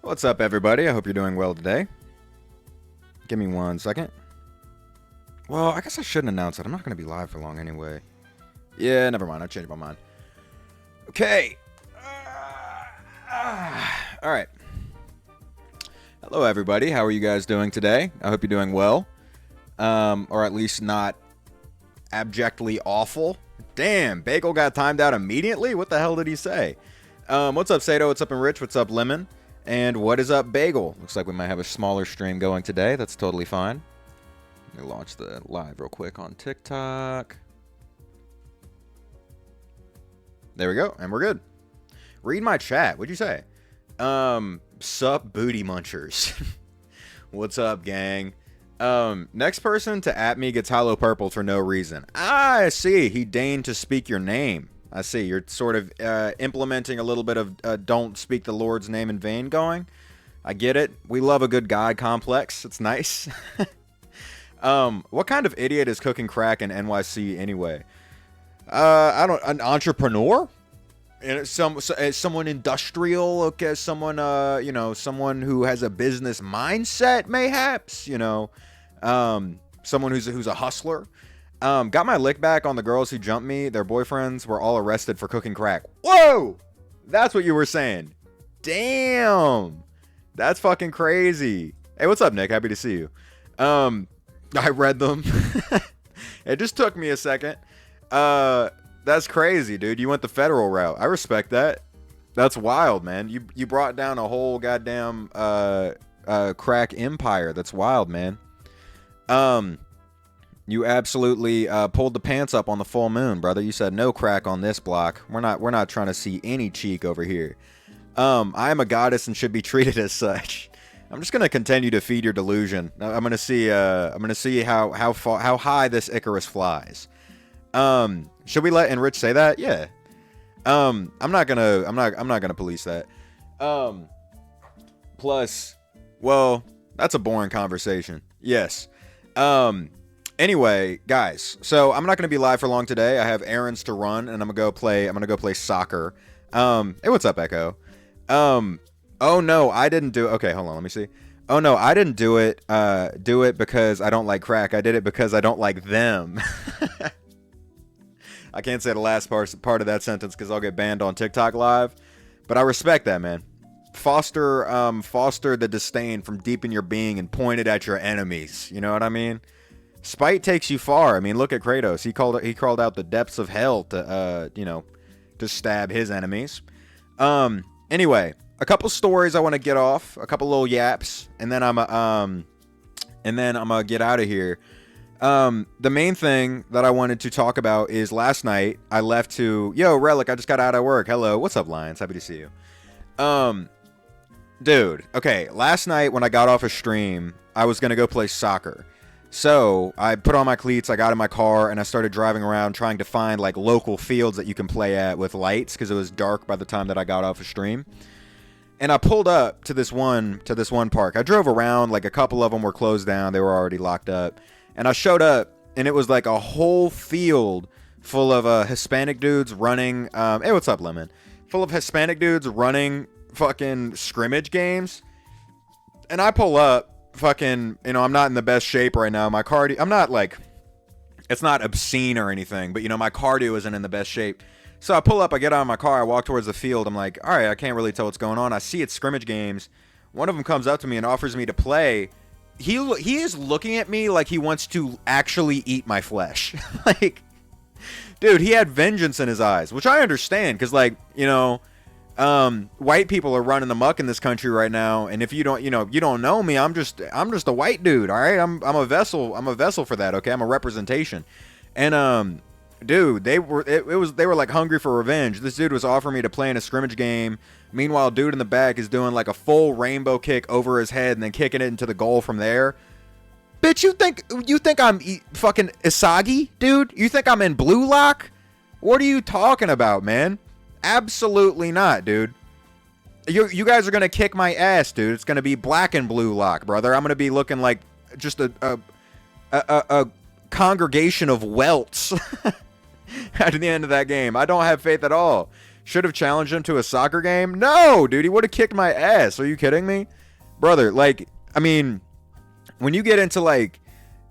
What's up, everybody? I hope you're doing well today. Give me 1 second. Well, I guess I shouldn't announce it. I'm not going to be live for long anyway. Yeah, never mind. I changed my mind. Okay. All right. Hello, everybody. How are you guys doing today? I hope you're doing well. Or at least not abjectly awful. Damn, Bagel got timed out immediately? What the hell did he say? What's up, Sato? What's up, Rich? What's up, Lemon? And what is up, Bagel? Looks like we might have a smaller stream going today. That's totally fine. Let me launch the live real quick on TikTok. There we go, and we're good. Read my chat. What'd you say? Sup, booty munchers. What's up, gang? Next person to at me gets hollow purple for no reason. Ah, I see. He deigned to speak your name. I see. You're sort of implementing a little bit of don't speak the Lord's name in vain going. I get it. We love a good God complex. It's nice. What kind of idiot is cooking crack in NYC anyway? I don't. An entrepreneur? And someone industrial? Okay, someone someone who has a business mindset, mayhaps. Someone who's a hustler. Got my lick back on the girls who jumped me. Their boyfriends were all arrested for cooking crack. Whoa! That's what you were saying. Damn. That's fucking crazy. Hey, what's up, Nick? Happy to see you. I read them. It just took me a second. That's crazy, dude. You went the federal route. I respect that. That's wild, man. You brought down a whole goddamn crack empire. That's wild, man. You absolutely pulled the pants up on the full moon, brother. You said no crack on this block. We're not trying to see any cheek over here. I am a goddess and should be treated as such. I'm just gonna continue to feed your delusion. I'm gonna see how high this Icarus flies. Should we let Enrich say that? Yeah. I'm not gonna police that. Plus, well, that's a boring conversation. Yes. Anyway, guys, so I'm not going to be live for long today. I have errands to run, and I'm going to go play soccer. Hey, what's up, Echo? Oh no, I didn't do it. Okay, hold on, let me see. Oh no, I didn't do it because I don't like crack. I did it because I don't like them. I can't say the last part of that sentence because I'll get banned on TikTok live, but I respect that, man. Foster the disdain from deep in your being and point it at your enemies. You know what I mean? Spite takes you far. I mean, look at Kratos. He crawled out the depths of hell to to stab his enemies. Anyway, a couple stories I want to get off, a couple little yaps, and then I'm gonna get out of here. The main thing that I wanted to talk about is last night I left to Relic. I just got out of work. Hello, what's up, Lions? Happy to see you. Dude, okay. Last night when I got off a stream, I was gonna go play soccer. So I put on my cleats, I got in my car, and I started driving around trying to find like local fields that you can play at with lights because it was dark by the time that I got off a stream. And I pulled up to this one park. I drove around, like a couple of them were closed down, they were already locked up. And I showed up, and it was like a whole field full of Hispanic dudes running. Hey, what's up, Lemon? Full of Hispanic dudes running fucking scrimmage games. And I pull up. Fucking, I'm not in the best shape right now. My cardio, I'm not like, it's not obscene or anything, but my cardio isn't in the best shape. So I pull up, I get out of my car, I walk towards the field. I'm like, all right, I can't really tell what's going on. I see it's scrimmage games. One of them comes up to me and offers me to play. He is looking at me like he wants to actually eat my flesh. Like, dude, he had vengeance in his eyes, which I understand. Cause like, white people are running amok in this country right now, and if you don't know me, I'm just a white dude, all right? I'm a vessel for that, okay? I'm a representation. And dude, they were like hungry for revenge. This dude was offering me to play in a scrimmage game. Meanwhile, dude in the back is doing like a full rainbow kick over his head and then kicking it into the goal from there. Bitch, you think I'm fucking Isagi, dude? You think I'm in Blue Lock? What are you talking about, man? Absolutely not, dude. You guys are gonna kick my ass, dude. It's gonna be black and blue lock, brother. I'm gonna be looking like just a congregation of welts at the end of that game. I don't have faith at all. Should have challenged him to a soccer game. No, dude, he would have kicked my ass. Are you kidding me, brother? Like, I mean, when you get into like,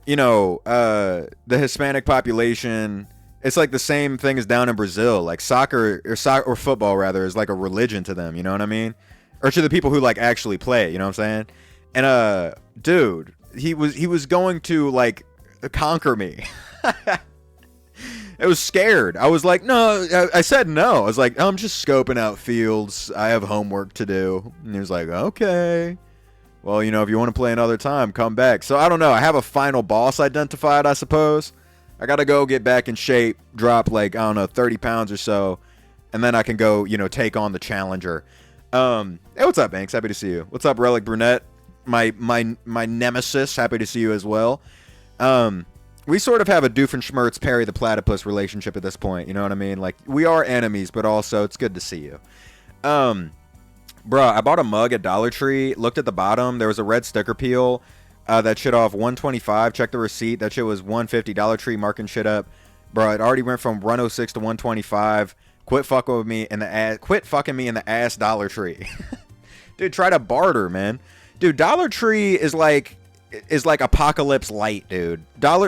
you know, the Hispanic population, it's like the same thing as down in Brazil. Like soccer or football rather is like a religion to them. You know what I mean? Or to the people who like actually play it. You know what I'm saying? And dude, he was going to like conquer me. I was scared. I was like, no. I said no. I was like, I'm just scoping out fields. I have homework to do. And he was like, okay. Well, you know, if you want to play another time, come back. So I don't know. I have a final boss identified, I suppose. I got to go get back in shape, drop like, I don't know, 30 pounds or so. And then I can go, you know, take on the challenger. Hey, what's up, Banks? Happy to see you. What's up, Relic Brunette? My nemesis. Happy to see you as well. We sort of have a Doofenshmirtz Perry the Platypus relationship at this point. You know what I mean? Like, we are enemies, but also it's good to see you. Bruh, I bought a mug at Dollar Tree. Looked at the bottom. There was a red sticker peel. That shit off $125. Check the receipt. That shit was $150. Dollar Tree marking shit up. Bruh, it already went from $106 to $125. Quit fucking me in the ass. Quit fucking me in the ass, Dollar Tree. Dude, try to barter, man. Dude, Dollar Tree is like Apocalypse Light, dude.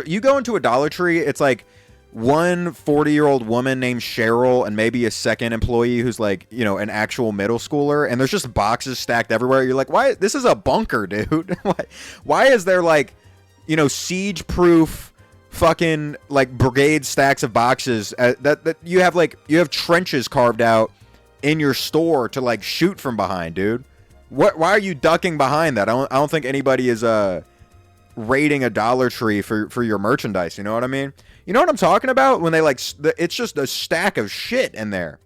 You go into a Dollar Tree, it's like one 40-year-old woman named Cheryl and maybe a second employee who's like, you know, an actual middle schooler, and there's just boxes stacked everywhere. You're like, why? This is a bunker, dude. Why is there like, you know, siege-proof fucking like brigade stacks of boxes that you have trenches carved out in your store to like shoot from behind, dude? Why are you ducking behind that? I don't think anybody is raiding a Dollar Tree for your merchandise. You know what I mean? You know what I'm talking about? When they like, it's just a stack of shit in there.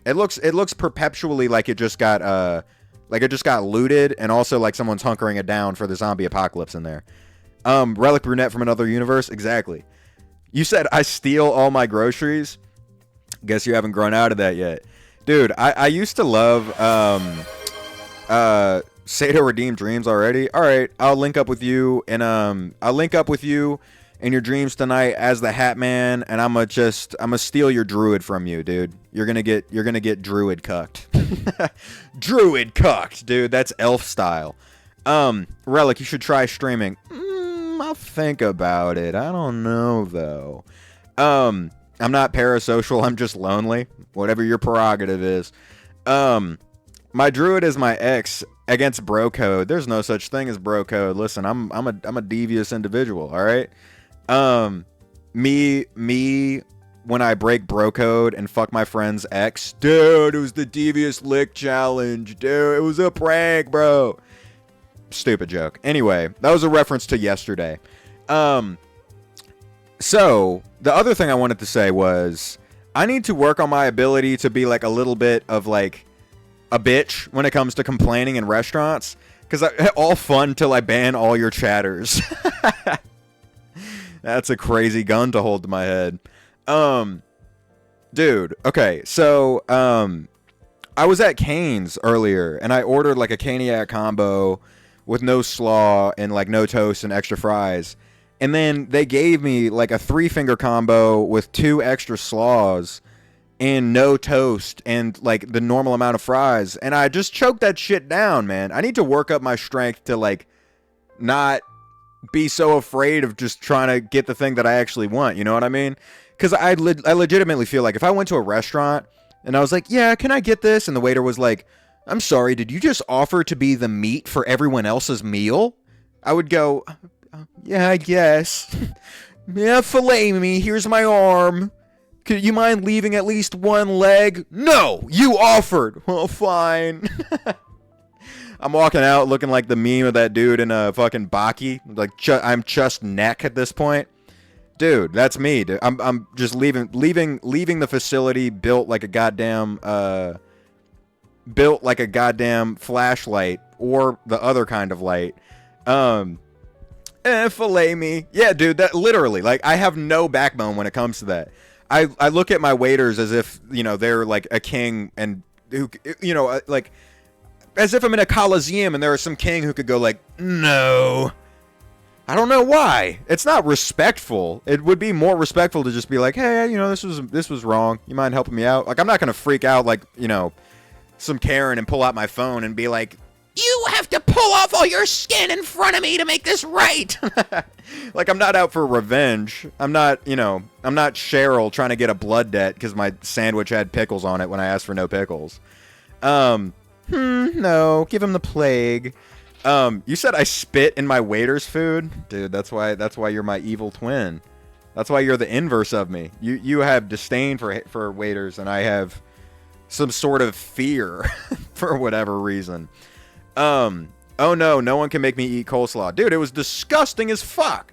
It looks perpetually like it just got looted, and also like someone's hunkering it down for the zombie apocalypse in there. Relic Brunette from another universe. Exactly. You said I steal all my groceries. Guess you haven't grown out of that yet, dude. I used to love Sado Redeemed Dreams already. All right, I'll link up with you in your dreams tonight as the Hat Man, and I'm gonna steal your druid from you, dude. You're gonna get druid cucked. Druid cucked, dude. That's elf style. Relic, you should try streaming. I'll think about it. I don't know though. I'm not parasocial. I'm just lonely. Whatever your prerogative is. My druid is my ex against bro code. There's no such thing as bro code. Listen, I'm a devious individual. All right. Me when I break bro code and fuck my friend's ex, dude, it was the devious lick challenge, dude. It was a prank, bro. Stupid joke. Anyway, that was a reference to yesterday. So the other thing I wanted to say was I need to work on my ability to be like a little bit of like a bitch when it comes to complaining in restaurants, because all fun till I ban all your chatters. That's a crazy gun to hold to my head. Dude, okay, so I was at Cane's earlier and I ordered like a Caniac combo with no slaw and like no toast and extra fries, and then they gave me like a 3-finger combo with 2 extra slaws and no toast and like the normal amount of fries, and I just choked that shit down, man. I need to work up my strength to like not be so afraid of just trying to get the thing that I actually want, you know what I mean? Because I legitimately feel like if I went to a restaurant and I was like, yeah, can I get this? And the waiter was like, I'm sorry, did you just offer to be the meat for everyone else's meal? I would go, yeah, I guess. Yeah, fillet me, here's my arm. Could you mind leaving at least one leg? No, you offered. Well, fine. I'm walking out looking like the meme of that dude in a fucking Baki. Like, I'm just neck at this point. Dude, that's me. Dude. I'm just leaving the facility built like a goddamn flashlight or the other kind of light. Fillet me. Yeah, dude, that literally, like, I have no backbone when it comes to that. I look at my waiters as if, you know, they're like a king, and who, you know, like as if I'm in a coliseum and there is some king who could go like, no, I don't know why. It's not respectful. It would be more respectful to just be like, hey, you know, this was wrong. You mind helping me out? Like, I'm not gonna freak out like, you know, some Karen and pull out my phone and be like, you have to pull off all your skin in front of me to make this right. Like, I'm not out for revenge. I'm not, you know, I'm not Cheryl trying to get a blood debt because my sandwich had pickles on it when I asked for no pickles. No, give him the plague. You said I spit in my waiter's food? Dude, that's why you're my evil twin. That's why you're the inverse of me. You have disdain for waiters, and I have some sort of fear for whatever reason. Oh no one can make me eat coleslaw. Dude, it was disgusting as fuck.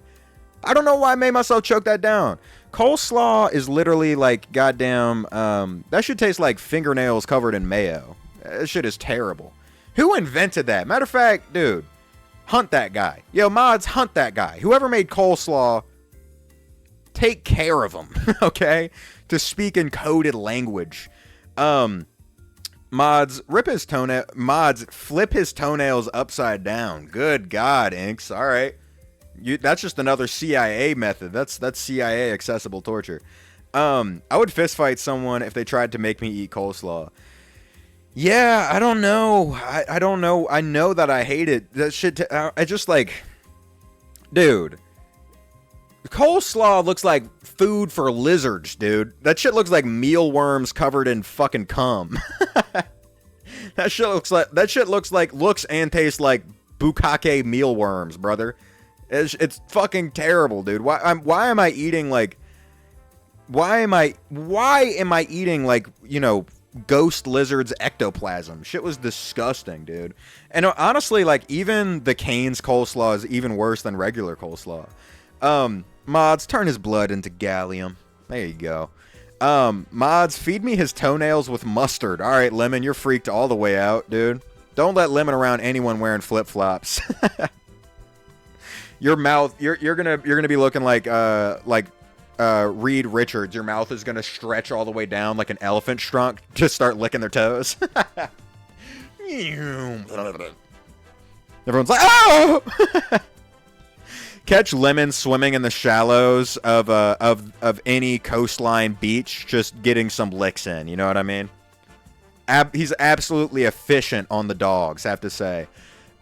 I don't know why I made myself choke that down. Coleslaw is literally like goddamn, that should taste like fingernails covered in mayo. That shit is terrible. Who invented that? Matter of fact, dude, hunt that guy. Yo, mods, hunt that guy. Whoever made coleslaw, take care of him, okay? To speak in coded language. Mods, flip his toenails upside down. Good God, Inks. All right. That's just another CIA method. That's CIA accessible torture. I would fist fight someone if they tried to make me eat coleslaw. Yeah, I don't know. I don't know. I know that I hate it. That shit, I just like, dude. Coleslaw looks like food for lizards, dude. That shit looks like mealworms covered in fucking cum. That shit looks and tastes like bukkake mealworms, brother. It's fucking terrible, dude. Why am I eating like, you know, ghost lizards ectoplasm? Shit was disgusting, dude. And honestly, like, even the Cane's coleslaw is even worse than regular coleslaw. Mods, turn his blood into gallium. There you go. Mods, feed me his toenails with mustard. All right, Lemon, you're freaked all the way out, dude. Don't let Lemon around anyone wearing flip-flops. Your mouth, you're gonna be looking like Reed Richards. Your mouth is gonna stretch all the way down like an elephant trunk to start licking their toes. Everyone's like, oh! Catch Lemon swimming in the shallows of any coastline beach, just getting some licks in. You know what I mean? He's absolutely efficient on the dogs, have to say.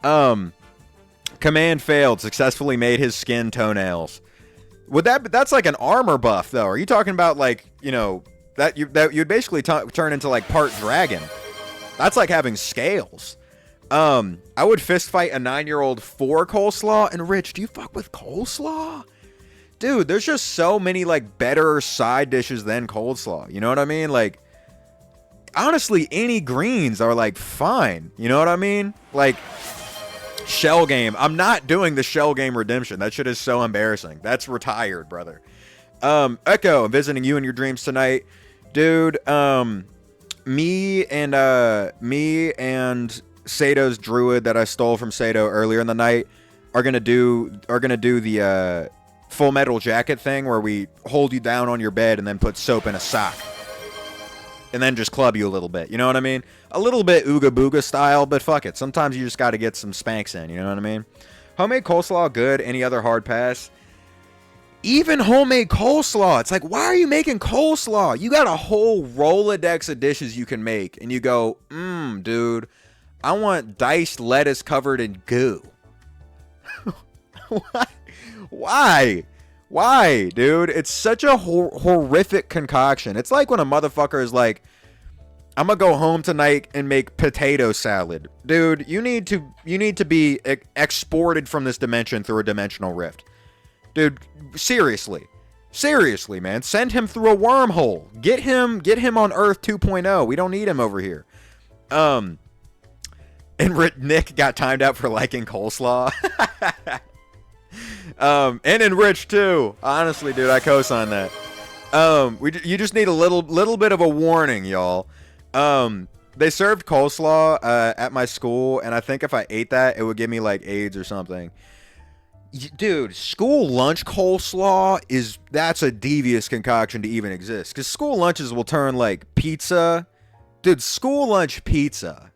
Command failed. Successfully made his skin toenails. That's like an armor buff, though. Are you talking about, like, you know, that you'd basically turn into like part dragon? That's like having scales. I would fist fight a 9-year-old for coleslaw. And Rich, do you fuck with coleslaw? Dude, there's just so many like better side dishes than coleslaw. You know what I mean? Like, honestly, any greens are like fine. You know what I mean? Like, Shell Game. I'm not doing the Shell Game redemption. That shit is so embarrassing. That's retired, brother. Echo, I'm visiting you in your dreams tonight. Dude, me and Sato's druid that I stole from Sato earlier in the night are gonna do the Full Metal Jacket thing where we hold you down on your bed and then put soap in a sock and then just club you a little bit. You know what I mean? A little bit Ooga Booga style, but fuck it. Sometimes you just got to get some spanks in. You know what I mean? Homemade coleslaw, good. Any other hard pass? Even homemade coleslaw. It's like, why are you making coleslaw? You got a whole Rolodex of dishes you can make, and you go, dude, I want diced lettuce covered in goo. Why? Why, dude? It's such a horrific concoction. It's like when a motherfucker is like, I'm gonna go home tonight and make potato salad. Dude, you need to be exported from this dimension through a dimensional rift. Dude, seriously, man. Send him through a wormhole. Get him on Earth 2.0. We don't need him over here. And Nick got timed out for liking coleslaw. And Enrich too. Honestly, dude, I co-sign that. You just need a little bit of a warning, y'all. They served coleslaw at my school, and I think if I ate that, it would give me like AIDS or something. Dude, school lunch coleslaw that's a devious concoction to even exist. Because school lunches will turn like pizza. Dude, school lunch pizza.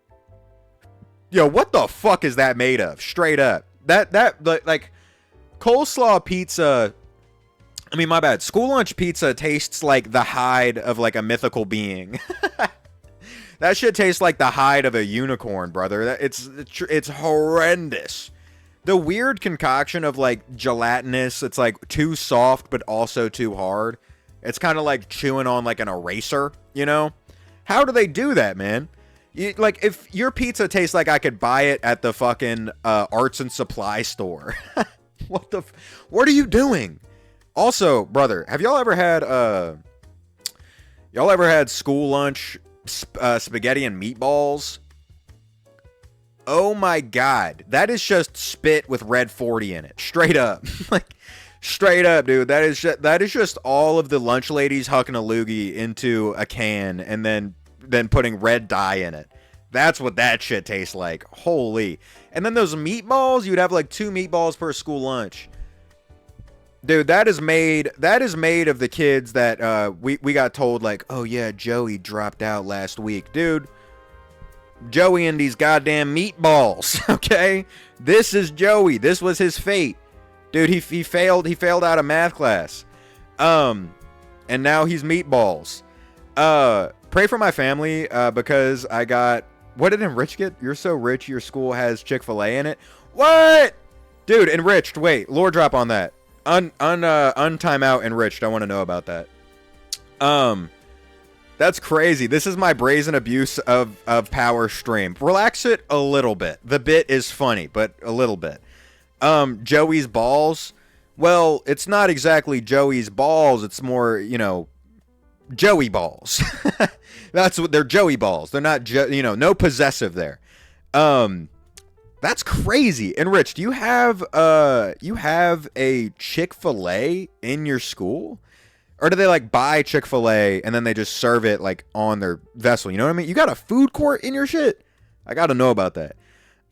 Yo, what the fuck is that made of? Straight up. That like coleslaw pizza, I mean, my bad. School lunch pizza tastes like the hide of like a mythical being. That shit tastes like the hide of a unicorn, brother. It's horrendous. The weird concoction of like gelatinous, it's like too soft but also too hard. It's kind of like chewing on like an eraser, you know? How do they do that, man? Like, if your pizza tastes like I could buy it at the fucking arts and supply store. What are you doing? Also, brother, have y'all ever had school lunch spaghetti and meatballs? Oh my god, that is just spit with red 40 in it, straight up. Like, straight up, dude. That is just all of the lunch ladies hucking a loogie into a can and then putting red dye in it. That's what that shit tastes like. Holy. And then those meatballs, you'd have like 2 meatballs per school lunch. Dude, that is made of the kids that we got told, like, oh yeah, Joey dropped out last week. Dude, Joey and these goddamn meatballs, okay? This is Joey. This was his fate. Dude, he failed out of math class. And now he's meatballs. Pray for my family because I got, what did Enrich get? You're so rich your school has Chick-fil-A in it. What? Dude, Enriched, wait, lore drop on that. Untime out Enriched. I want to know about that. That's crazy. This is my brazen abuse of power stream. Relax it a little bit. The bit is funny, but a little bit. Joey's balls. Well, it's not exactly Joey's balls. It's more, you know, Joey balls. That's what they're, Joey balls. They're not, no possessive there. That's crazy. And Rich, do you have a Chick-fil-A in your school? Or do they like buy Chick-fil-A and then they just serve it like on their vessel? You know what I mean? You got a food court in your shit? I got to know about that.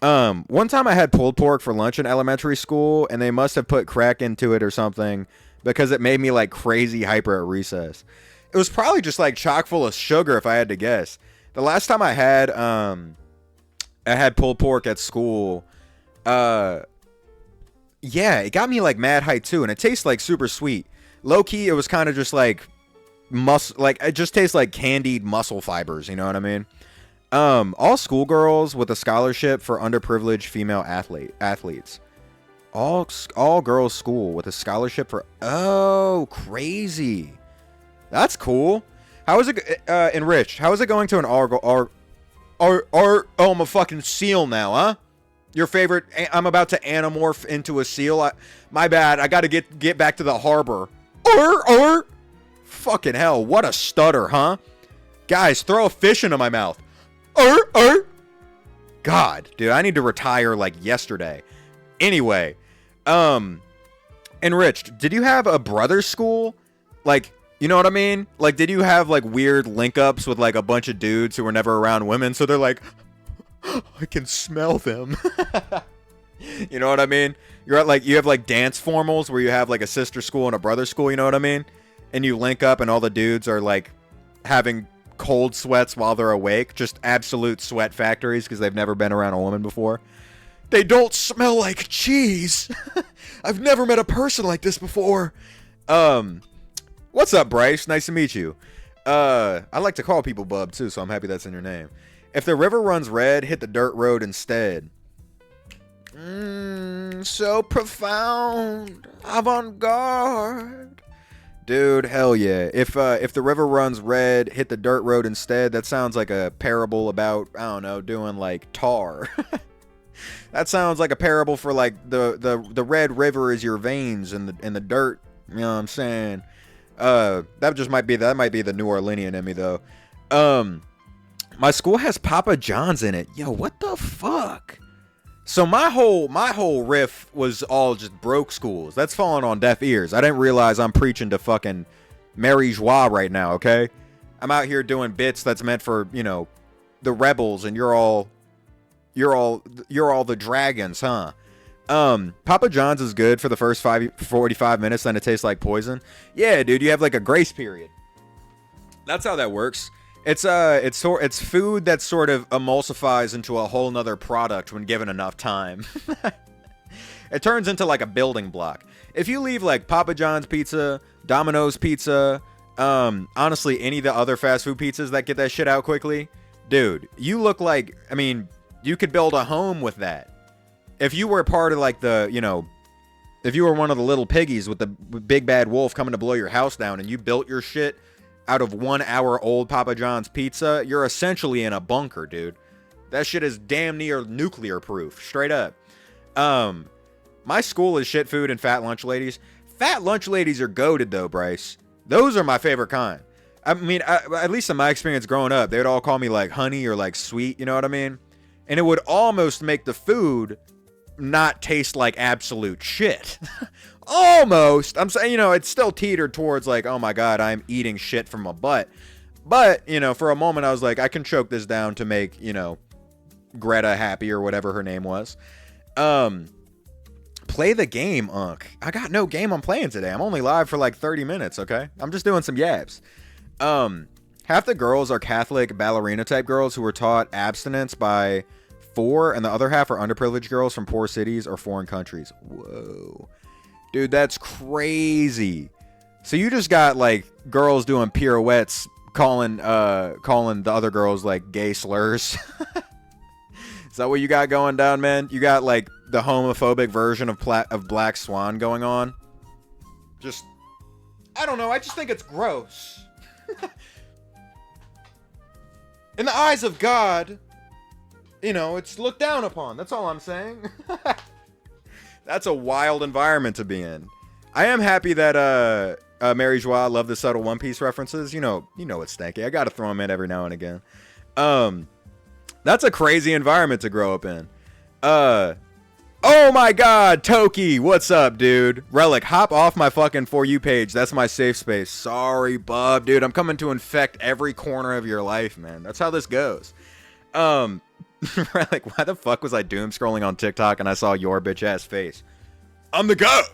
One time I had pulled pork for lunch in elementary school and they must have put crack into it or something because it made me like crazy hyper at recess. It was probably just like chock full of sugar if I had to guess. The last time I had pulled pork at school, yeah, it got me like mad hype too, and it tastes like super sweet. Low key, it was kind of just like it just tastes like candied muscle fibers. You know what I mean? All schoolgirls with a scholarship for underprivileged female athletes. All girls school with a scholarship for, oh, crazy. That's cool. How is it enriched? How is it going to an oh, I'm a fucking seal now, huh? Your favorite, I'm about to anamorph into a seal. My bad, I gotta get back to the harbor. Fucking hell, what a stutter, huh? Guys, throw a fish into my mouth. God, dude, I need to retire like yesterday. Anyway, Enriched, did you have a brother school? Like, you know what I mean? Like, did you have like weird link-ups with like a bunch of dudes who were never around women? So they're like, I can smell them. You know what I mean? You're at like, you have like dance formals where you have like a sister school and a brother school. You know what I mean? And you link up and all the dudes are like having cold sweats while they're awake. Just absolute sweat factories because they've never been around a woman before. They don't smell like cheese. I've never met a person like this before. What's up, Bryce? Nice to meet you. I like to call people Bub, too, so I'm happy that's in your name. If the river runs red, hit the dirt road instead. So profound. Avant-garde. Dude, hell yeah. If the river runs red, hit the dirt road instead, that sounds like a parable about, I don't know, doing, like, tar. That sounds like a parable for, like, the red river is your veins and the dirt, you know what I'm saying? That might be the New Orleanian in me though. My school has Papa John's in it. Yo, what the fuck? So my whole riff was all just broke schools. That's falling on deaf ears. I didn't realize I'm preaching to fucking Mary Joie right now, okay? I'm out here doing bits that's meant for, you know, the rebels and you're all the dragons, huh? Papa John's is good for the first 45 minutes, then it tastes like poison. Yeah, dude, you have like a grace period. That's how that works. It's food that sort of emulsifies into a whole nother product when given enough time. It turns into like a building block. If you leave like Papa John's pizza, Domino's pizza, honestly, any of the other fast food pizzas that get that shit out quickly, dude, you look like, I mean, you could build a home with that. If you were part of like the, you know, if you were one of the little piggies with the big bad wolf coming to blow your house down and you built your shit out of 1 hour old Papa John's pizza, you're essentially in a bunker, dude. That shit is damn near nuclear proof, straight up. My school is shit food and fat lunch ladies. Fat lunch ladies are goated though, Bryce. Those are my favorite kind. I mean, at least in my experience growing up, they would all call me like honey or like sweet, you know what I mean? And it would almost make the food not taste like absolute shit. Almost. I'm saying, you know, it's still teetered towards like, oh my God, I'm eating shit from a butt. But, you know, for a moment I was like, I can choke this down to make, you know, Greta happy or whatever her name was. Play the game, Unc. I got no game I'm playing today. I'm only live for like 30 minutes, okay? I'm just doing some yaps. Half the girls are Catholic ballerina type girls who were taught abstinence by 4, and the other half are underprivileged girls from poor cities or foreign countries. Whoa. Dude, that's crazy. So you just got like girls doing pirouettes calling the other girls like gay slurs. Is that what you got going down, man? You got like the homophobic version of Black Swan going on? Just, I don't know. I just think it's gross. In the eyes of God, you know, it's looked down upon. That's all I'm saying. That's a wild environment to be in. I am happy that Mary Joie loved the subtle One Piece references. You know it's stanky. I gotta throw them in every now and again. That's a crazy environment to grow up in. Oh my God, Toki, what's up, dude? Relic, hop off my fucking For You page. That's my safe space. Sorry, bub, dude. I'm coming to infect every corner of your life, man. That's how this goes. Relic, why the fuck was I doom scrolling on TikTok and I saw your bitch ass face? I'm the GOAT.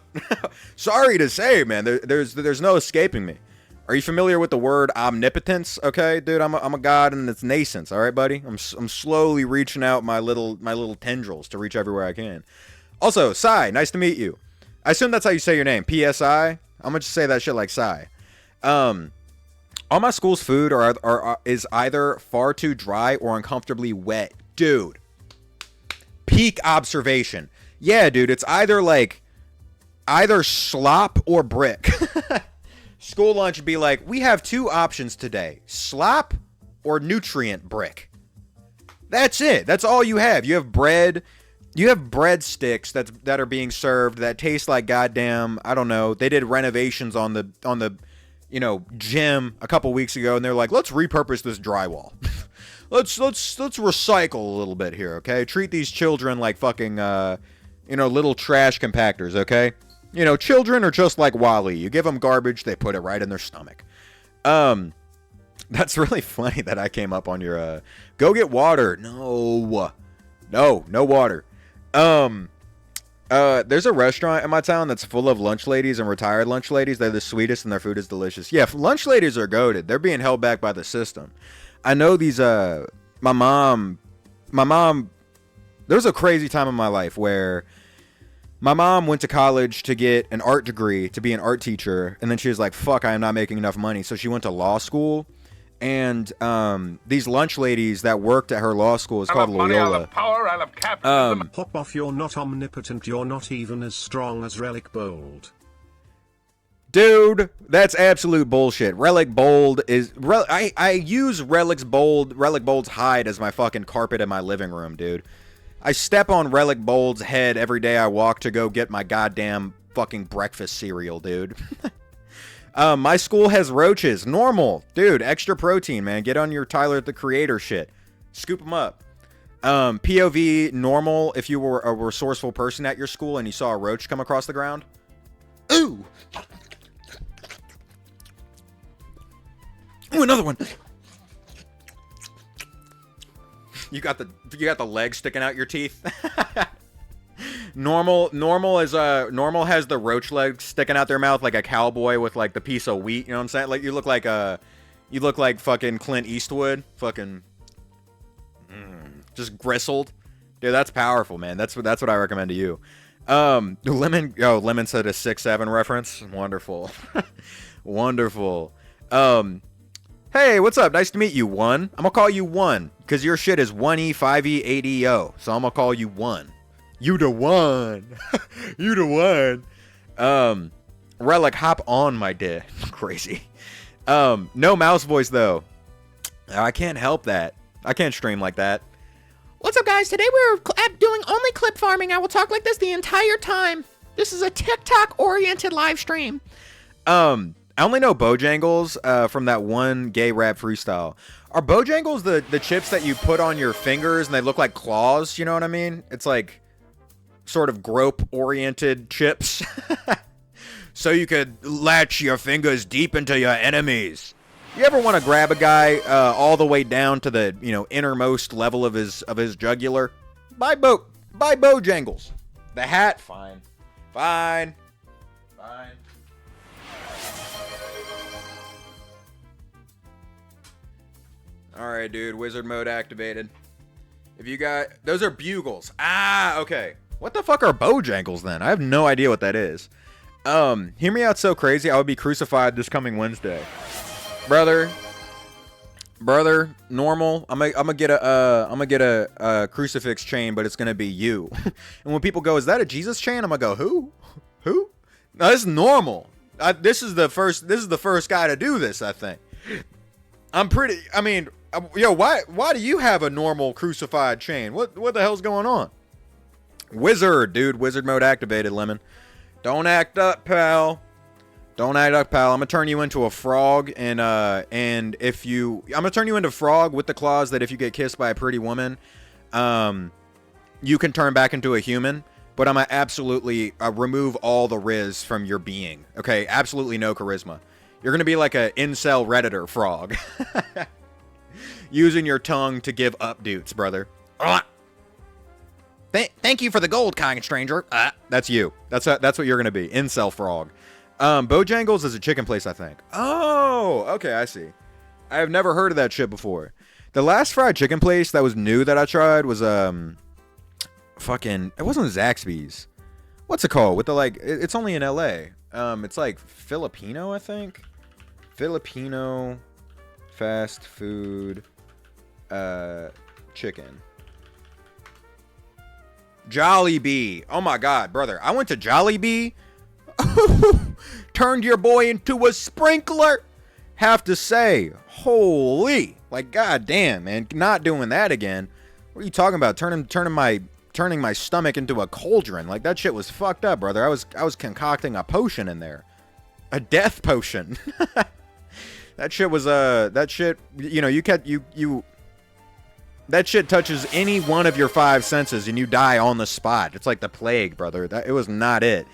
Sorry to say, man. There's no escaping me. Are you familiar with the word omnipotence? Okay, dude, I'm a god in its nascence. All right, buddy. I'm slowly reaching out my little tendrils to reach everywhere I can. Also, Sai, nice to meet you. I assume that's how you say your name. PSI. I'm gonna just say that shit like Sai. All my school's food is either far too dry or uncomfortably wet, dude. Peak observation. Yeah, dude, it's either slop or brick. School lunch would be like, we have 2 options today. Slop or nutrient brick. That's it. That's all you have. You have bread. You have breadsticks that are being served that taste like goddamn, I don't know. They did renovations on the you know, gym a couple weeks ago and they're like, let's repurpose this drywall. let's recycle a little bit here, okay? Treat these children like fucking you know, little trash compactors, okay? You know, children are just like Wally. You give them garbage, they put it right in their stomach. That's really funny that I came up on your, go get water. No water. There's a restaurant in my town that's full of lunch ladies and retired lunch ladies. They're the sweetest and their food is delicious. Yeah, lunch ladies are goated. They're being held back by the system. I know these, my mom, there was a crazy time in my life where my mom went to college to get an art degree to be an art teacher, and then she was like, fuck, I am not making enough money. So she went to law school, and these lunch ladies that worked at her law school is called Loyola. I love power, I love capitalism. Hop off, you're not omnipotent, you're not even as strong as Relic Bold. Dude, that's absolute bullshit. Relic Bold is... I use Relic Bold's hide as my fucking carpet in my living room, dude. I step on Relic Bold's head every day I walk to go get my goddamn fucking breakfast cereal, dude. My school has roaches. Normal. Dude, extra protein, man. Get on your Tyler the Creator shit. Scoop them up. POV normal if you were a resourceful person at your school and you saw a roach come across the ground. Ooh! Ooh, another one! You got the legs sticking out your teeth. Normal has the roach legs sticking out their mouth like a cowboy with like the piece of wheat. You know what I'm saying? Like you look like fucking Clint Eastwood. Fucking just gristled. Dude, that's powerful, man. That's what I recommend to you. Lemon said a 6'7" reference. Wonderful. Wonderful. Hey, what's up? Nice to meet you, One. I'm gonna call you One, because your shit is 1E, 5E, 8EO. So I'm gonna call you One. You the one. You the one. Relic, hop on my dick. Crazy. No mouse voice, though. I can't help that. I can't stream like that. What's up, guys? Today we're doing only clip farming. I will talk like this the entire time. This is a TikTok-oriented live stream. I only know Bojangles from that one gay rap freestyle. Are Bojangles the chips that you put on your fingers and they look like claws? You know what I mean? It's like sort of grope-oriented chips. So you could latch your fingers deep into your enemies. You ever want to grab a guy all the way down to the innermost level of his jugular? Buy Bojangles. The hat, fine. All right, dude. Wizard mode activated. If you got those are bugles. Ah, okay. What the fuck are Bojangles then? I have no idea what that is. Hear me out so crazy. I would be crucified this coming Wednesday. Brother, normal. I'm gonna get a crucifix chain, but it's gonna be you. And when people go, "Is that a Jesus chain?" I'm gonna go, "Who? No, this is normal. This is the first guy to do this. I think. Why do you have a normal crucified chain? What the hell's going on? Wizard, dude. Wizard mode activated. Lemon. Don't act up, pal. I'm gonna turn you into a frog, and I'm gonna turn you into a frog with the clause that if you get kissed by a pretty woman, you can turn back into a human. But I'm gonna absolutely remove all the riz from your being. Okay, absolutely no charisma. You're gonna be like a incel redditor frog, using your tongue to give updates, brother. Thank you for the gold, kind stranger. That's you. That's what you're gonna be, incel frog. Bojangles is a chicken place, I think. Oh, okay, I see. I have never heard of that shit before. The last fried chicken place that was new that I tried was it wasn't Zaxby's. What's it called? With the it's only in LA. It's like Filipino, I think. Filipino fast food chicken. Jollibee. Oh my god, brother. I went to Jollibee. Turned your boy into a sprinkler. Have to say, holy, goddamn, man, not doing that again. What are you talking about? Turning my stomach into a cauldron. That shit was fucked up, brother. I was concocting a potion in there, a death potion. That shit was that shit. That shit touches any one of your five senses and you die on the spot. It's like the plague, brother. It was not it.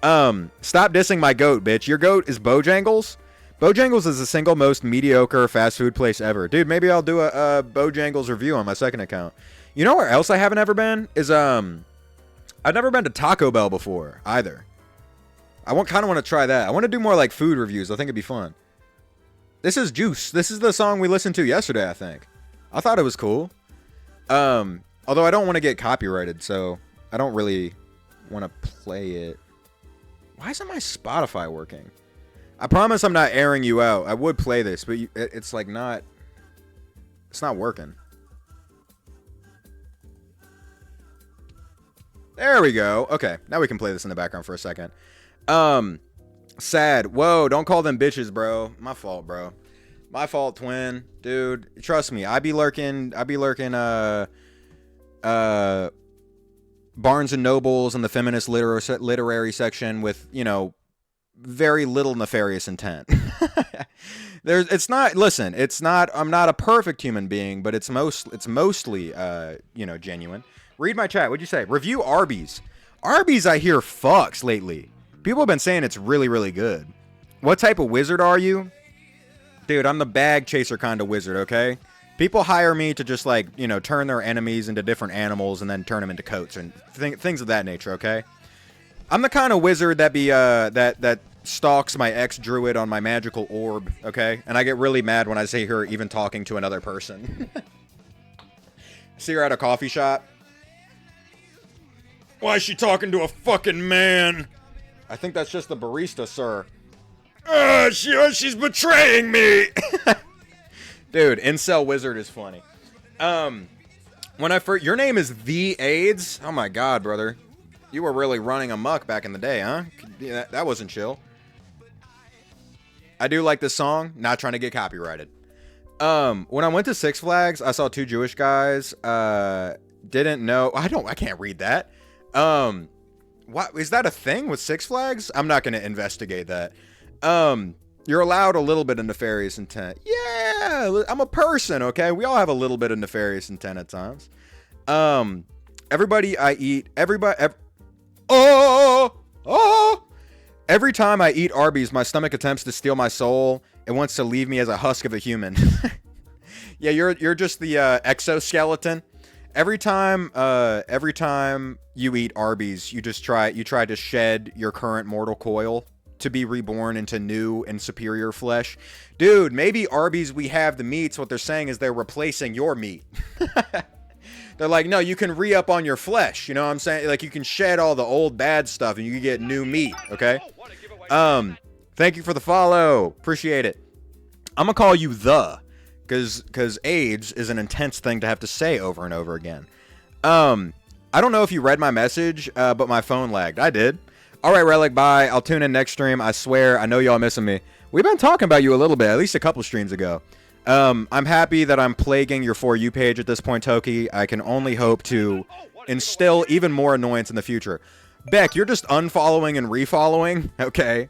Stop dissing my goat, bitch. Your goat is Bojangles. Bojangles is the single most mediocre fast food place ever. Dude, maybe I'll do a Bojangles review on my second account. You know where else I haven't ever been? Is, I've never been to Taco Bell before, either. I kind of want to try that. I want to do more, food reviews. I think it'd be fun. This is Juice. This is the song we listened to yesterday, I think. I thought it was cool. Although I don't want to get copyrighted, so I don't really want to play it. Why isn't my Spotify working? I promise I'm not airing you out. I would play this, but it's not... It's not working. There we go. Okay, now we can play this in the background for a second. Sad. Whoa, don't call them bitches, bro. My fault, bro. My fault, twin. Dude, trust me. I be lurking, Barnes and Nobles and the feminist literary section with, very little nefarious intent. I'm not a perfect human being, but it's mostly, genuine. Read my chat. What'd you say? Review Arby's. Arby's, I hear, fucks lately. People have been saying it's really, really good. What type of wizard are you? Dude, I'm the bag chaser kind of wizard, okay? People hire me to just, turn their enemies into different animals and then turn them into coats and things of that nature, okay? I'm the kind of wizard that that stalks my ex-druid on my magical orb, okay? And I get really mad when I see her even talking to another person. See her at a coffee shop. Why is she talking to a fucking man? I think that's just the barista, sir. She's betraying me. Dude, Incel Wizard is funny. When I first, your name is The AIDS? Oh my god, brother. You were really running amok back in the day, huh? Yeah, that wasn't chill. I do like this song. Not trying to get copyrighted. When I went to Six Flags, I saw two Jewish guys. Didn't know. I can't read that. What is that a thing with Six Flags? I'm not going to investigate that. You're allowed a little bit of nefarious intent. Yeah, I'm a person, okay? We all have a little bit of nefarious intent at times. Everybody I eat, every time I eat Arby's, my stomach attempts to steal my soul. It wants to leave me as a husk of a human. Yeah, you're just the exoskeleton. Every time you eat Arby's, you try to shed your current mortal coil to be reborn into new and superior flesh. Dude, maybe Arby's, we have the meats. What they're saying is they're replacing your meat. They're like, no, you can re-up on your flesh. You know what I'm saying? Like, you can shed all the old bad stuff and you can get new meat, okay? Thank you for the follow. Appreciate it. I'm gonna call you because AIDS is an intense thing to have to say over and over again. I don't know if you read my message, but my phone lagged. I did. All right, Relic, bye. I'll tune in next stream. I swear, I know y'all missing me. We've been talking about you a little bit, at least a couple streams ago. I'm happy that I'm plaguing your For You page at this point, Toki. I can only hope to instill even more annoyance in the future. Beck, you're just unfollowing and refollowing? Okay.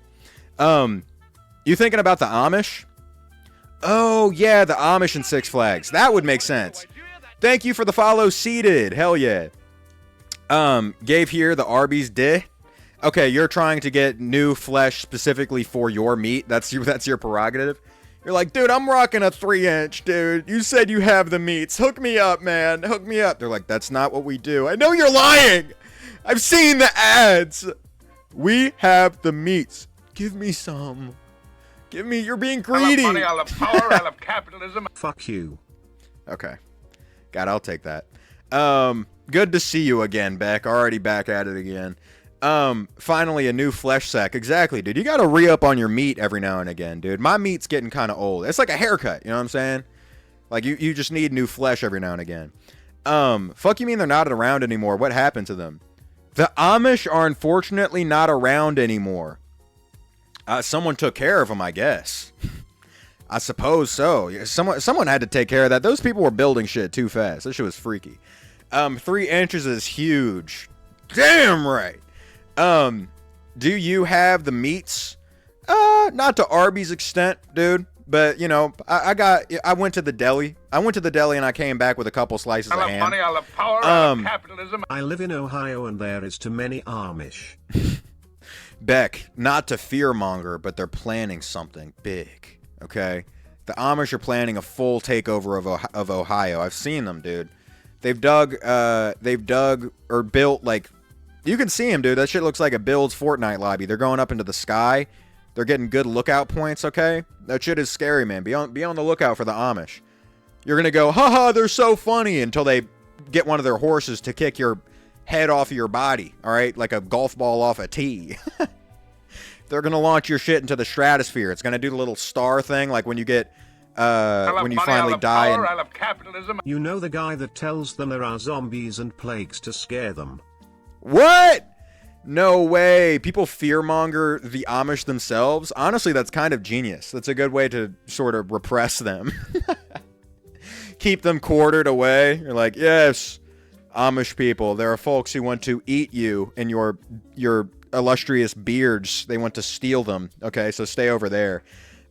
You thinking about the Amish? Oh, yeah, the Amish and Six Flags. That would make sense. Thank you for the follow, Seated. Hell yeah. Gave here the Arby's di. Okay, you're trying to get new flesh specifically for your meat. That's your prerogative. You're like, dude, I'm rocking a 3-inch, dude. You said you have the meats. Hook me up, man. Hook me up. They're like, that's not what we do. I know you're lying. I've seen the ads. We have the meats. Give me some. Give me. You're being greedy. I love money, I love power, I love capitalism. Fuck you. Okay. God, I'll take that. Good to see you again, Beck. Already back at it again. Finally a new flesh sack. Exactly, dude. You gotta re-up on your meat every now and again, dude. My meat's getting kind of old. It's like a haircut, you know what I'm saying? Like, you just need new flesh every now and again. Fuck you mean they're not around anymore? What happened to them? The Amish are unfortunately not around anymore. Someone took care of them, I guess. I suppose so. Someone had to take care of that. Those people were building shit too fast. This shit was freaky. 3 inches is huge. Damn right. Do you have the meats? Not to Arby's extent, dude. But, you know, I went to the deli. I went to the deli and I came back with a couple slices of ham. I love money, I love power, I love capitalism. I live in Ohio and there is too many Amish. Beck, not to fearmonger, but they're planning something big, okay? The Amish are planning a full takeover of Ohio. I've seen them, dude. They've dug or built, like, you can see them, dude. That shit looks like a Build's Fortnite lobby. They're going up into the sky. They're getting good lookout points, okay? That shit is scary, man. Be on the lookout for the Amish. You're gonna go, haha, they're so funny, until they get one of their horses to kick your head off of your body, all right? Like a golf ball off a tee. They're gonna launch your shit into the stratosphere. It's gonna do the little star thing, like when you get, when you finally die. I love capitalism. You know the guy that tells them there are zombies and plagues to scare them. What? No way. People fearmonger the Amish themselves. Honestly, that's kind of genius. That's a good way to sort of repress them. Keep them quartered away. You're like, yes, Amish people, there are folks who want to eat you and your illustrious beards. They want to steal them. Okay, so stay over there.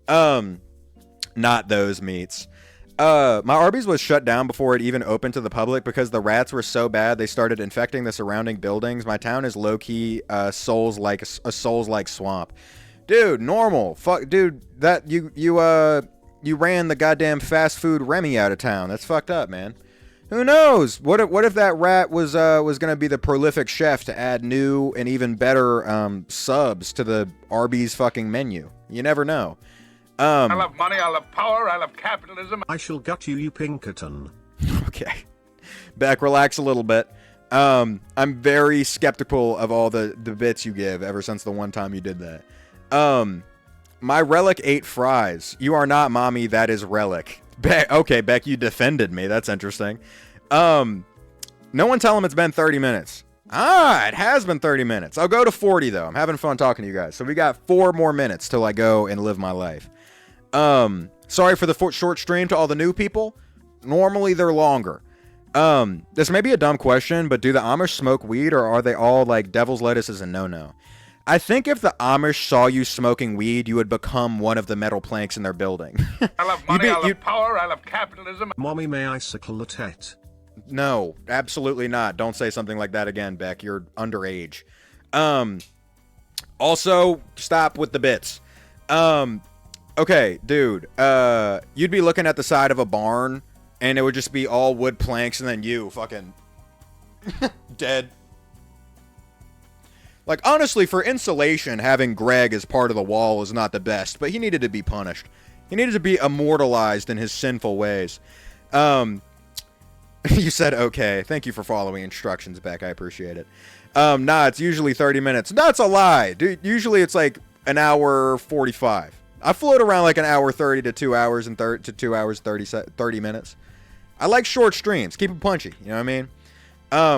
Not those meats. My Arby's was shut down before it even opened to the public because the rats were so bad they started infecting the surrounding buildings. My town is low-key Souls-like swamp. Dude, normal. Fuck, dude, that you ran the goddamn fast food Remy out of town. That's fucked up, man. Who knows? What if that rat was gonna be the prolific chef to add new and even better subs to the Arby's fucking menu? You never know. I love money, I love power, I love capitalism. I shall gut you, you Pinkerton. Okay. Beck, relax a little bit. I'm very skeptical of all the bits you give ever since the one time you did that. My relic ate fries. You are not mommy, that is relic. Okay, Beck, you defended me. That's interesting. No one tell him it's been 30 minutes. It has been 30 minutes. I'll go to 40 though. I'm having fun talking to you guys. So we got 4 more minutes till I go and live my life. Sorry for the short stream to all the new people. Normally they're longer. This may be a dumb question, but do the Amish smoke weed, or are they all like devil's lettuce is a no-no? I think if the Amish saw you smoking weed, you would become one of the metal planks in their building. I love money, I love power, I love capitalism. Mommy, may I suckle a tet? No, absolutely not. Don't say something like that again, Beck. You're underage. Also, stop with the bits. Okay, dude. You'd be looking at the side of a barn, and it would just be all wood planks, and then you fucking dead. Like, honestly, for insulation, having Greg as part of the wall is not the best, but he needed to be punished. He needed to be immortalized in his sinful ways. You said okay. Thank you for following instructions, Beck. I appreciate it. Nah, it's usually 30 minutes. That's a lie, dude. Usually it's like an hour 45. I float around like an hour 30 to 2 hours and 2 hours 30 minutes. I like short streams. Keep it punchy. You know what I mean?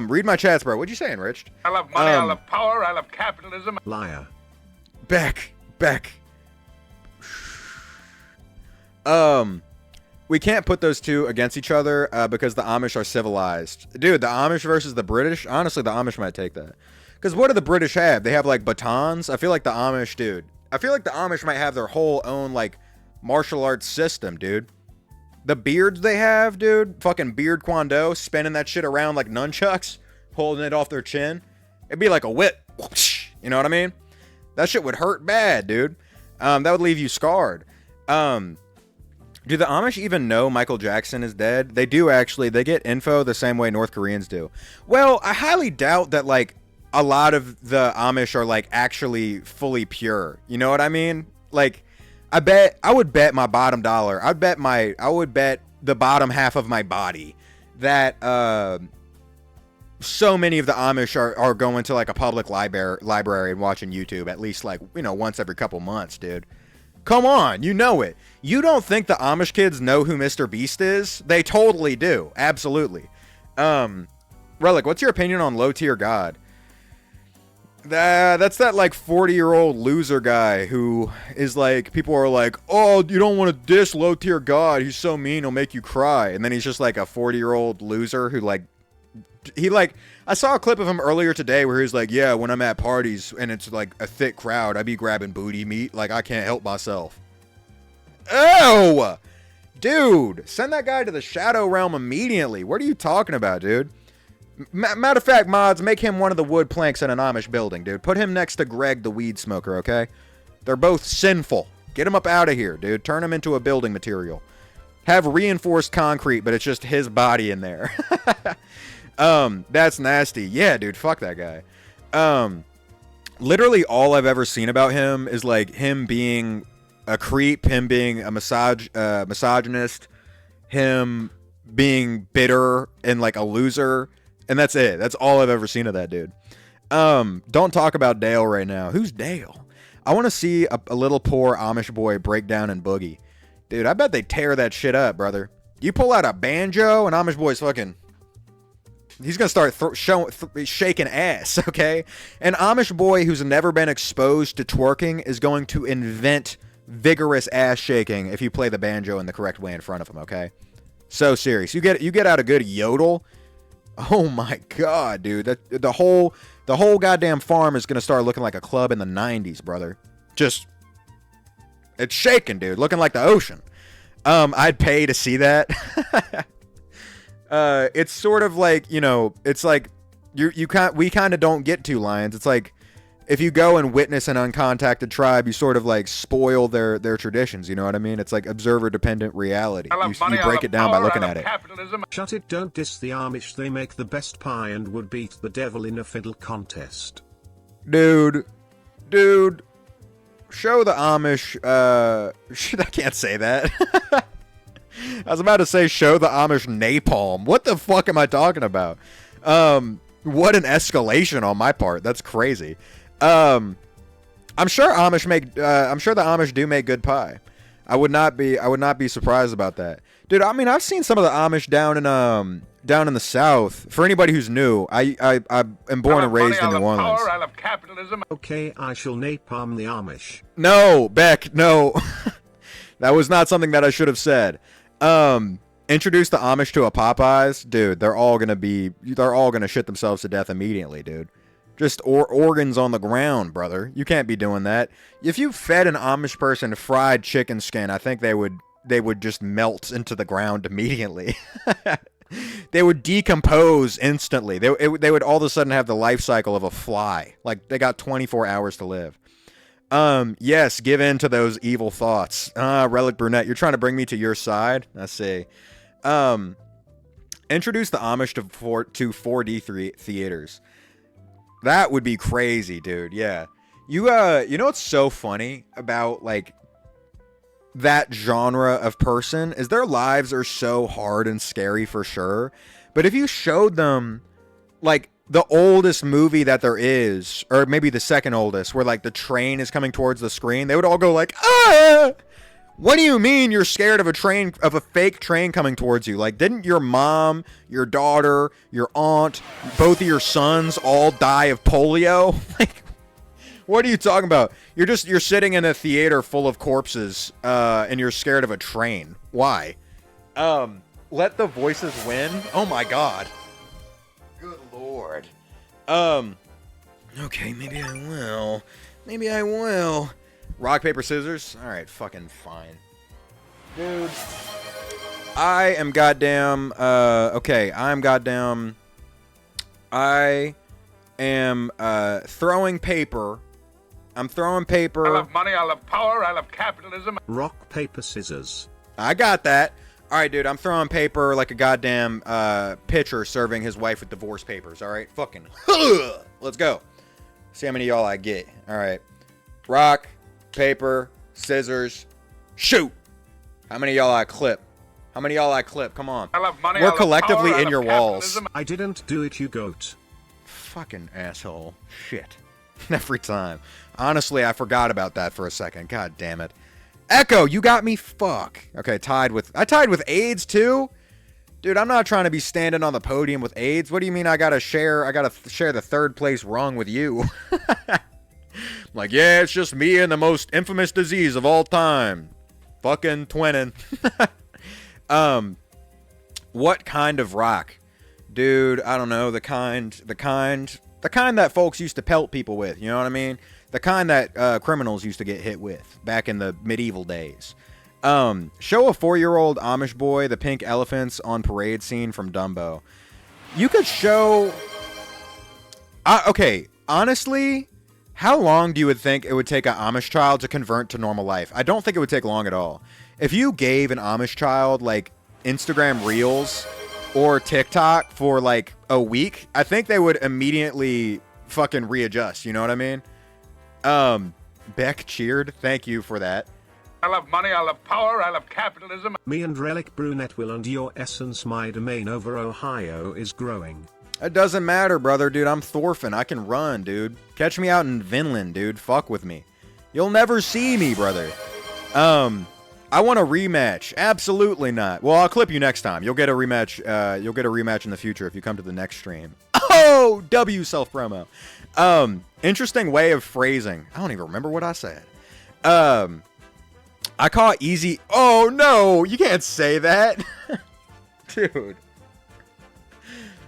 Read my chats, bro. What you saying, Rich? I love money, I love power, I love capitalism. Liar. Beck. We can't put those two against each other because the Amish are civilized. Dude, the Amish versus the British? Honestly, the Amish might take that. Because what do the British have? They have, like, batons? I feel like the Amish, dude. I feel like the Amish might have their whole own, like, martial arts system, dude. The beards they have, dude. Fucking beard kwando. Spinning that shit around like nunchucks. Holding it off their chin. It'd be like a whip. You know what I mean? That shit would hurt bad, dude. That would leave you scarred. Do the Amish even know Michael Jackson is dead? They do, actually. They get info the same way North Koreans do. Well, I highly doubt that, like, a lot of the Amish are, like, actually fully pure. You know what I mean? Like, I would bet my bottom dollar. I would bet the bottom half of my body that, so many of the Amish are going to, like, a public library and watching YouTube at least, like, you know, once every couple months, dude. Come on, you know it. You don't think the Amish kids know who Mr. Beast is? They totally do. Absolutely. Relic, what's your opinion on Low Tier God? That's that, like, 40-year-old loser guy who is like, people are like, oh, you don't want to diss Low Tier God. He's so mean, he'll make you cry. And then he's just like a 40-year-old loser who, like, I saw a clip of him earlier today where he's like, yeah, when I'm at parties and it's like a thick crowd, I be grabbing booty meat. Like, I can't help myself. Oh, dude, send that guy to the shadow realm immediately. What are you talking about, dude? Matter of fact, mods, make him one of the wood planks in an Amish building, dude. Put him next to Greg, the weed smoker, okay? They're both sinful. Get him up out of here, dude. Turn him into a building material. Have reinforced concrete, but it's just his body in there. That's nasty. Yeah, dude, fuck that guy. Literally all I've ever seen about him is, like, him being a creep, him being a misogynist, him being bitter and, like, a loser. And that's it. That's all I've ever seen of that dude. Don't talk about Dale right now. Who's Dale? I want to see a little poor Amish boy break down and boogie. Dude, I bet they tear that shit up, brother. You pull out a banjo and Amish boy's fucking... He's going to start shaking ass, okay? An Amish boy who's never been exposed to twerking is going to invent vigorous ass shaking if you play the banjo in the correct way in front of him, okay? So serious. You get out a good yodel... Oh my god, dude. The whole goddamn farm is gonna start looking like a club in the 90s, brother. Just, it's shaking, dude. Looking like the ocean. I'd pay to see that. It's sort of like, you know, it's like we kind of don't get to lions. It's like if you go and witness an uncontacted tribe, you sort of like spoil their traditions. You know what I mean? It's like observer dependent reality. You break it down by looking at it. Capitalism. Shut it, don't diss the Amish, they make the best pie and would beat the devil in a fiddle contest. Dude, show the Amish, I can't say that. I was about to say show the Amish napalm. What the fuck am I talking about? What an escalation on my part. That's crazy. I'm sure the Amish do make good pie. I would not be surprised about that. Dude, I mean, I've seen some of the Amish down in the South. For anybody who's new, I am born and raised in New Orleans. Power, I love capitalism. Okay, I shall napalm the Amish. No, Beck, no. That was not something that I should have said. Introduce the Amish to a Popeyes, dude. They're all gonna shit themselves to death immediately, dude. Just organs on the ground, brother. You can't be doing that. If you fed an Amish person fried chicken skin, I think they would just melt into the ground immediately. They would decompose instantly. They would all of a sudden have the life cycle of a fly. Like, they got 24 hours to live. Yes, give in to those evil thoughts. Relic Brunette, you're trying to bring me to your side? I see. Introduce the Amish to 4D theaters. That would be crazy, dude. Yeah. You know what's so funny about, like, that genre of person is their lives are so hard and scary for sure. But if you showed them, like, the oldest movie that there is, or maybe the second oldest, where, like, the train is coming towards the screen, they would all go like, ah! What do you mean you're scared of a fake train coming towards you? Like, didn't your mom, your daughter, your aunt, both of your sons all die of polio? Like, what are you talking about? You're sitting in a theater full of corpses, and you're scared of a train. Why? Let the voices win? Oh my god. Good lord. Okay, maybe I will. Rock, paper, scissors? Alright, fucking fine. Dude. I am goddamn throwing paper. I'm throwing paper. I love money, I love power, I love capitalism. Rock, paper, scissors. I got that. Alright, dude, I'm throwing paper like a goddamn pitcher serving his wife with divorce papers, alright? Fucking let's go. See how many of y'all I get. Alright. Rock, paper, scissors, shoot! How many of y'all I clip? Come on. I love money, We're I love collectively power, in I your love walls. capitalism. I didn't do it, you goat. Fucking asshole. Shit. Every time. Honestly, I forgot about that for a second. God damn it. Echo, you got me. Fuck. Okay, I tied with AIDS too? Dude, I'm not trying to be standing on the podium with AIDS. What do you mean I gotta share the third place rung with you? Like, yeah, it's just me and the most infamous disease of all time. Fucking twinning. What kind of rock? Dude, I don't know, the kind that folks used to pelt people with, you know what I mean? The kind that criminals used to get hit with back in the medieval days. Show a 4-year-old Amish boy the pink elephants on parade scene from Dumbo. You could show... okay, honestly, how long do you would think it would take an Amish child to convert to normal life? I don't think it would take long at all. If you gave an Amish child, like, Instagram Reels or TikTok for, like, a week, I think they would immediately fucking readjust, you know what I mean? Beck cheered. Thank you for that. I love money, I love power, I love capitalism. Me and Relic Brunette will, and your essence, my domain over Ohio is growing. It doesn't matter, brother, dude. I'm Thorfinn. I can run, dude. Catch me out in Vinland, dude. Fuck with me. You'll never see me, brother. I want a rematch. Absolutely not. Well, I'll clip you next time. You'll get a rematch. You'll get a rematch in the future if you come to the next stream. Oh, W self-promo. Interesting way of phrasing. I don't even remember what I said. I call it easy. Oh, no. You can't say that. Dude.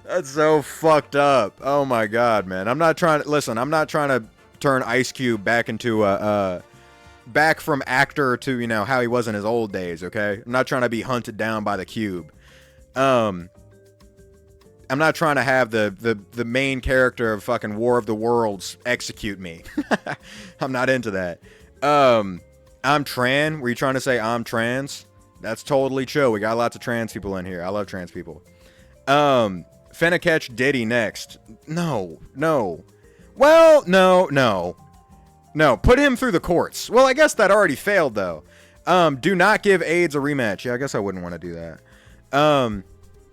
That's so fucked up. Oh my god, man. I'm not trying to turn Ice Cube back into back from actor to, you know, how he was in his old days, okay? I'm not trying to be hunted down by the Cube. I'm not trying to have the main character of fucking War of the Worlds execute me. I'm not into that. I'm Tran. Were you trying to say I'm trans? That's totally chill. We got lots of trans people in here. I love trans people. Finna catch Diddy next. No. Well, no. Put him through the courts. Well, I guess that already failed, though. Do not give AIDS a rematch. Yeah, I guess I wouldn't want to do that.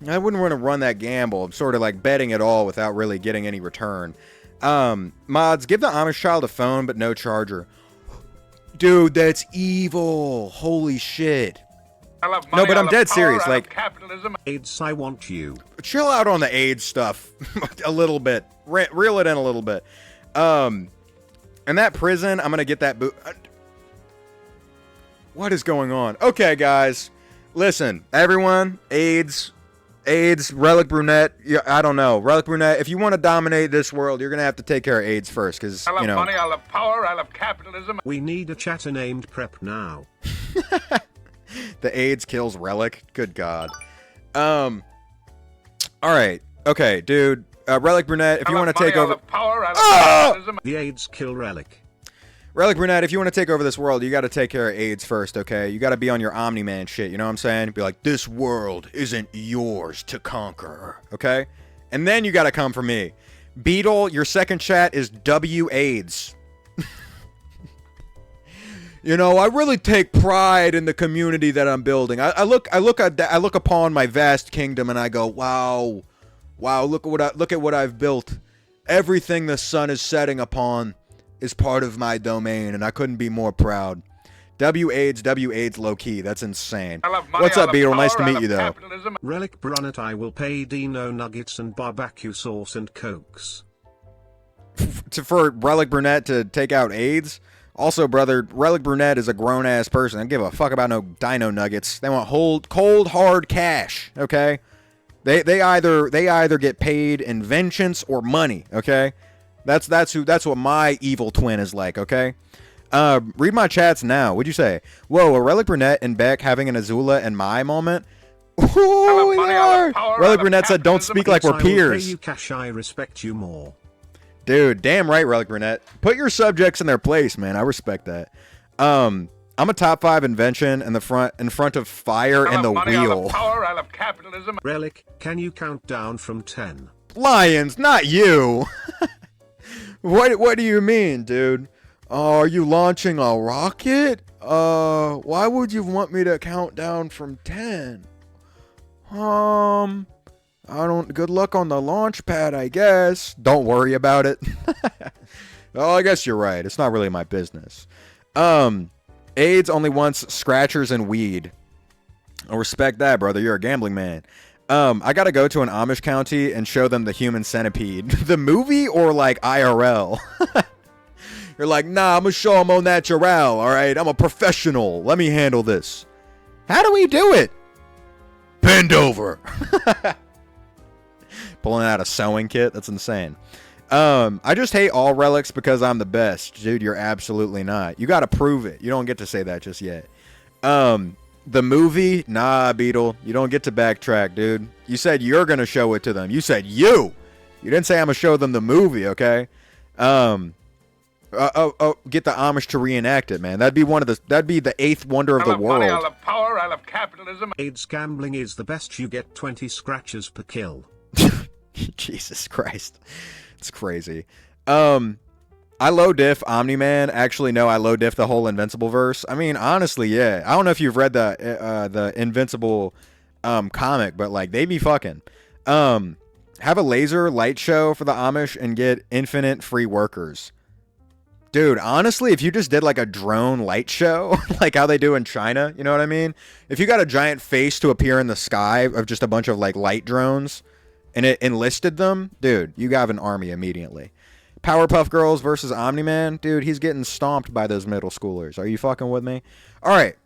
I wouldn't want to run that gamble. I'm sort of like betting it all without really getting any return. Mods, give the Amish child a phone, but no charger. Dude, that's evil. Holy shit. I love money, No, but I I'm love dead power, serious. I love Like, capitalism. AIDS, I want you. chill out on the AIDS stuff a little bit. Reel it in a little bit. In that prison, I'm going to get that boot. What is going on? Okay, guys. Listen, everyone, AIDS, Relic Brunette, I don't know. Relic Brunette, if you want to dominate this world, you're going to have to take care of AIDS first, because, I love you know. money, I love power, I love capitalism. We need a chatter named Prep now. The AIDS kills Relic. Good God. All right. Okay, dude. Relic Brunette, if you want to take over. I love power, I love capitalism. The AIDS kill Relic. Relic Brunette, if you want to take over this world, you got to take care of AIDS first, okay? You got to be on your Omni-Man shit, you know what I'm saying? Be like, this world isn't yours to conquer, okay? And then you got to come for me. Beetle, your second chat is W AIDS. You know, I really take pride in the community that I'm building. I look upon my vast kingdom and I go, wow, look at what I've built. Everything the sun is setting upon is part of my domain, and I couldn't be more proud. W AIDS low key. That's insane. I love money, What's I up, love Beetle? power, Nice to I meet love you, though. capitalism. Relic Brunet, I will pay Dino nuggets and barbecue sauce and cokes. For Relic Brunette to take out AIDS. Also, brother, Relic Brunette is a grown-ass person. I don't give a fuck about no dino nuggets. They want cold, hard cash, okay? They either get paid in vengeance or money, okay? That's what my evil twin is like, okay? Read my chats now. What'd you say? Whoa, a Relic Brunette and Beck having an Azula and my moment? Ooh, money, they I love are. power, I Relic love Brunette said, don't speak like Yes, we're I will pay peers. you cash, I respect you more. Dude, damn right, Relic Brunette. Put your subjects in their place, man. I respect that. I'm a top 5 invention in front of fire I and the love money, I wheel. love power, I love capitalism. Relic, can you count down from 10? Lions, not you. What do you mean, dude? Are you launching a rocket? Why would you want me to count down from 10? Good luck on the launch pad, I guess. Don't worry about it. Oh, I guess you're right. It's not really my business. AIDS only wants scratchers and weed. I respect that, brother. You're a gambling man. I gotta go to an Amish county and show them the human centipede. The movie or like IRL? You're like, nah, I'm gonna show them au naturel, alright? I'm a professional. Let me handle this. How do we do it? Bend over. Pulling out a sewing kit. That's insane. I just hate all relics because I'm the best. Dude, you're absolutely not. You gotta prove it. You don't get to say that just yet. The movie? Nah, Beetle. You don't get to backtrack, dude. You said you're gonna show it to them. You said you. You didn't say I'm gonna show them the movie, okay? Get the Amish to reenact it, man. That'd be the 8th wonder of the world. Money, I love power, I love capitalism. AIDS gambling is the best, you get 20 scratches per kill. Jesus Christ. It's crazy. I low diff Omni-Man. Actually, no, I low diff the whole Invincible verse. I mean, honestly, yeah. I don't know if you've read the Invincible comic, but like they be fucking. Have a laser light show for the Amish and get infinite free workers. Dude, honestly, if you just did like a drone light show, like how they do in China, you know what I mean? If you got a giant face to appear in the sky of just a bunch of like light drones and it enlisted them, dude, you got an army immediately. Powerpuff Girls versus Omni-Man, dude, he's getting stomped by those middle schoolers. Are you fucking with me? All right.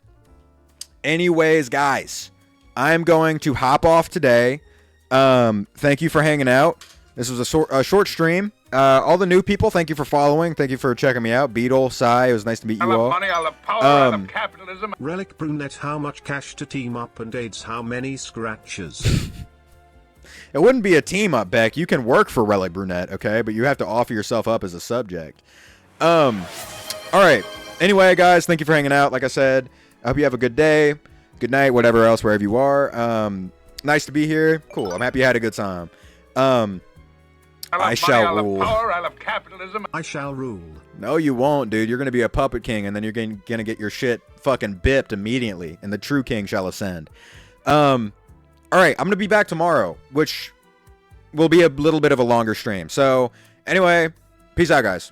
Anyways, guys, I'm going to hop off today. Thank you for hanging out. This was a short stream. All the new people, thank you for following. Thank you for checking me out. Beetle, Sai, it was nice to meet you I love all. money, I love power, I love capitalism. Relic Brunette, how much cash to team up, and AIDS, how many scratches? It wouldn't be a team up, Beck. You can work for Relic Brunette, okay? But you have to offer yourself up as a subject. All right. Anyway, guys, thank you for hanging out. Like I said, I hope you have a good day, good night, whatever else, wherever you are. Nice to be here. Cool. I'm happy you had a good time. I shall rule. I love power, I love capitalism. I shall rule. No, you won't, dude. You're going to be a puppet king, and then you're going to get your shit fucking bipped immediately, and the true king shall ascend. All right, I'm going to be back tomorrow, which will be a little bit of a longer stream. So, anyway, peace out, guys.